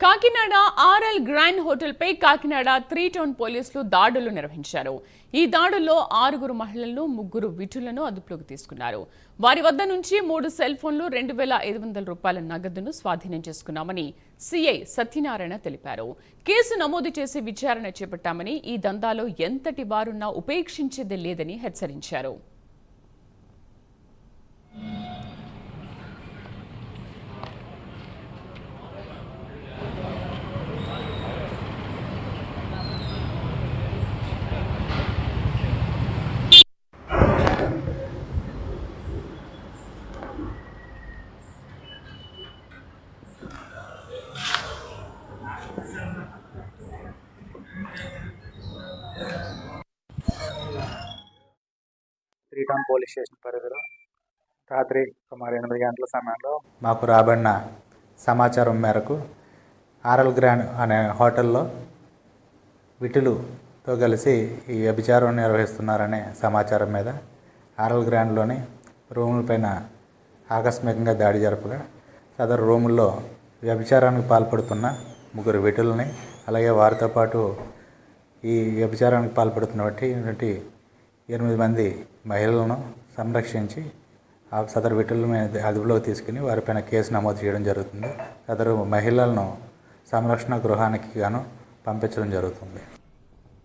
Kakinada RL grand హోటల్పై Kakinada 3 town పోలీసులు దాడులు నిర్వహించారు. ఈ దాడుల్లో 6 మహిళలను 3 విటులను అదుపులోకి తీసుకున్నారు. వారి వద్ద నుంచి 3 సెల్ ఫోన్లు 2,500 రూపాయల నగదును స్వాధీనం చేసుకున్నామని సిఐ సత్యనారాయణ తెలిపారు. కేసు నమోదు చేసి విచారణ చేపట్టామని, ఈ దందాలో ఎంతటి వారున్నా ఉపేక్షించేదే లేదని హెచ్చరించారు. త్రీ టౌన్ పోలీస్ స్టేషన్ పరిధిలో రాత్రి సుమారు 8 గంటల సమయంలో మాకు రాబడిన సమాచారం మేరకు ఆర్ఎల్ గ్రాండ్ అనే హోటల్లో విటులుతో కలిసి ఈ వ్యభిచారం నిర్వహిస్తున్నారనే సమాచారం మీద ఆర్ఎల్ గ్రాండ్లోని రూములపైన ఆకస్మికంగా దాడి జరపగా సదరు రూముల్లో వ్యభిచారానికి పాల్పడుతున్న 3 విటులని, అలాగే వారితో పాటు ఈ వ్యభిచారానికి పాల్పడుతున్నటువంటి 8 మంది మహిళలను సంరక్షించి ఆ సదరు విటులను అదుపులోకి తీసుకుని వారిపైన కేసు నమోదు చేయడం జరుగుతుంది. సదరు మహిళలను సంరక్షణ గృహానికి గాను పంపించడం జరుగుతుంది.